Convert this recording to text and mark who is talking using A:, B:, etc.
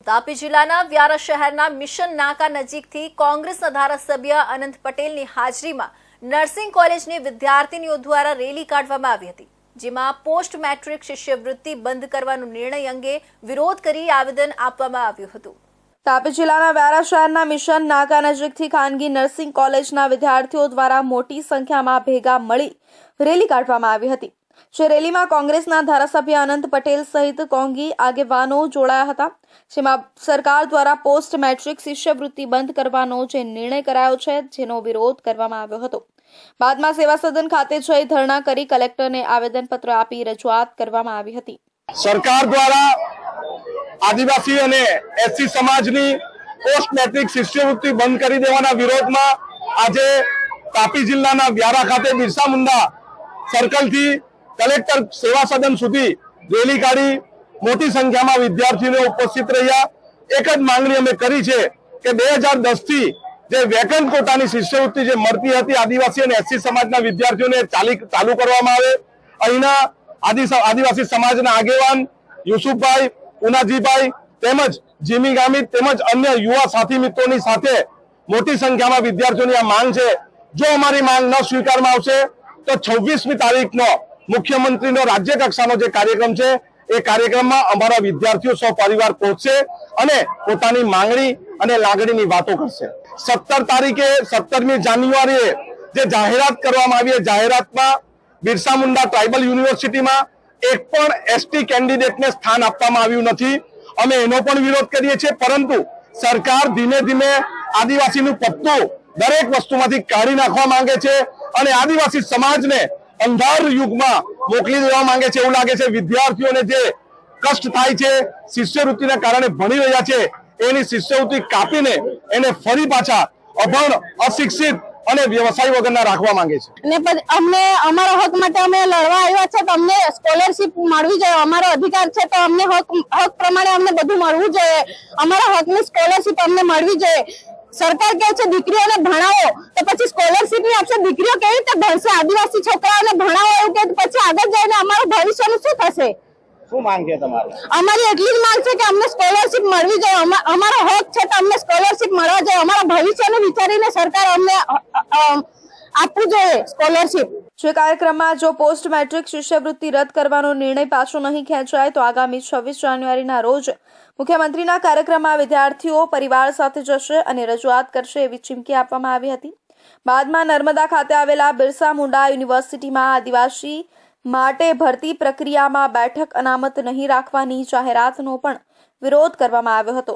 A: તાપી જિલ્લાના વ્યારા શહેરના મિશન નાકા નજીકથી કોંગ્રેસના ધારાસભ્ય અનંત પટેલની હાજરીમાં નર્સિંગ કોલેજની વિદ્યાર્થીનીઓ દ્વારા રેલી કાઢવામાં આવી હતી, જેમાં પોસ્ટ મેટ્રિક શિષ્યવૃત્તિ બંધ કરવાનો નિર્ણય અંગે વિરોધ કરી આવેદન આપવામાં આવ્યું હતું। તાપી જિલ્લાના વ્યારા શહેરના મિશન નાકા નજીકથી ખાનગી નર્સિંગ કોલેજના વિદ્યાર્થીઓ દ્વારા મોટી સંખ્યામાં ભેગા મળી રેલી કાઢવામાં આવી હતી। જે રેલીમાં કોંગ્રેસના ધારાસભ્ય અનંત પટેલ સહિત કોંગી આગેવાનો જોડાયા હતા, જેમાં સરકાર દ્વારા પોસ્ટ મેટ્રિક શિષ્યવૃત્તિ બંધ કરવાનો જે નિર્ણય કરાયો છે, જેનો વિરોધ કરવામાં આવ્યો હતો। બાદમાં સેવા સદન ખાતે જઈ ધરણા કરી કલેક્ટરને આવેદનપત્ર આપી રજૂઆત કરવામાં આવી હતી।
B: સરકાર દ્વારા આદિવાસી અને એસસી સમાજની પોસ્ટ મેટ્રિક શિષ્યવૃત્તિ બંધ કરી દેવાના વિરોધમાં આજે તાપી જિલ્લાના વ્યારા ખાતે બિરસા મુંડા સર્કલથી કલેક્ટર સેવા સદન સુધી રેલી કાઢી મોટી સંખ્યામાં વિદ્યાર્થીઓ ઉપસ્થિત રહ્યા। એક જ માંગણી અમે કરી છે કે 2010 થી જે વેકન્ટ કોટાની શિષ્યવૃત્તિ જે મળતી હતી આદિવાસી અને એસસી સમાજના વિદ્યાર્થીઓને ચાલુ કરવામાં આવે। અહીંના આદિવાસી સમાજના આગેવાન યુસુફભાઈ, ઉનાજીભાઈ તેમજ જીમી ગામિત તેમજ અન્ય યુવા સાથી મિત્રોની સાથે મોટી સંખ્યામાં વિદ્યાર્થીઓની આ માંગ છે। જો અમારી માંગ ન સ્વીકારવામાં આવશે તો 26મી તારીખનો મુખ્યમંત્રીનો રાજ્ય કક્ષાનો જે કાર્યક્રમ છે એ કાર્યક્રમમાં અમારા વિદ્યાર્થીઓ સપરિવાર પહોંચશે અને પોતાની માંગણી અને લાગણીની વાતો કરશે। 17મી જાન્યુઆરીએ જે જાહેરાત કરવામાં આવી, જાહેરાતમાં બિરસા મુંડા ટ્રાઇબલ યુનિવર્સિટીમાં એક પણ એસટી કેન્ડિડેટને સ્થાન આપવામાં આવ્યું નથી। અમે એનો પણ વિરોધ કરીએ છીએ, પરંતુ સરકાર ધીમે ધીમે આદિવાસીનું પત્તું દરેક વસ્તુમાંથી કાઢી નાખવા માંગે છે અને આદિવાસી સમાજને અંધાર યુગમાં મોકલી દેવા માંગે છે। એવું લાગે છે વિદ્યાર્થીઓને જે કષ્ટ થાય છે, શિષ્યવૃત્તિના કારણે ભણી રહ્યા છે, એની શિષ્યવૃત્તિ કાપીને એને ફરી પાછા અભણ, અશિક્ષિત અને વ્યવસાય વગરના રાખવા માંગે છે।
C: ને અમને અમારા હક માટે અમે લડવા આવ્યા છે, તો અમને સ્કોલરશિપ મળવી જોઈએ, અમારો અધિકાર છે, તો અમને હક પ્રમાણે અમને બધું મળવું જોઈએ। અમારા હકની સ્કોલરશિપ અમને મળવી જોઈએ। સરકાર કહે છે દીકરીઓને ભણાવો, તો પછી સ્કોલરશિપ ની આપશે, દીકરીઓ કેવી રીતે ભણશે? આદિવાસી છોકરાઓને ભણાવો એવું કે પછી આગળ જઈને અમારું ભવિષ્યનું શું થશે?
B: શું માંગ છે તમારી?
C: અમારી એટલી જ માંગ છે કે અમને સ્કોલરશિપ મળવી જોઈએ, અમારો હક છે તો અમને સ્કોલરશિપ મળવા જોઈએ। અમારા ભવિષ્યનું વિચારીને સરકાર અમને આપવું જોઈએ સ્કોલરશિપ।
A: જે કાર્યક્રમમાં જો પોસ્ટ મેટ્રિક શિષ્યવૃત્તિ રદ કરવાનો નિર્ણય પાછો નહીં ખેંચાય તો આગામી 26 જાન્યુઆરીના રોજ મુખ્યમંત્રીના કાર્યક્રમમાં વિદ્યાર્થીઓ પરિવાર સાથે જશે અને રજૂઆત કરશે એવી ચીમકી આપવામાં આવી હતી। બાદમાં નર્મદા ખાતે આવેલા બિરસા મુંડા યુનિવર્સિટીમાં આદિવાસી માટે ભરતી પ્રક્રિયામાં બેઠક અનામત નહીં રાખવાની જાહેરાતનો પણ વિરોધ કરવામાં આવ્યો હતો।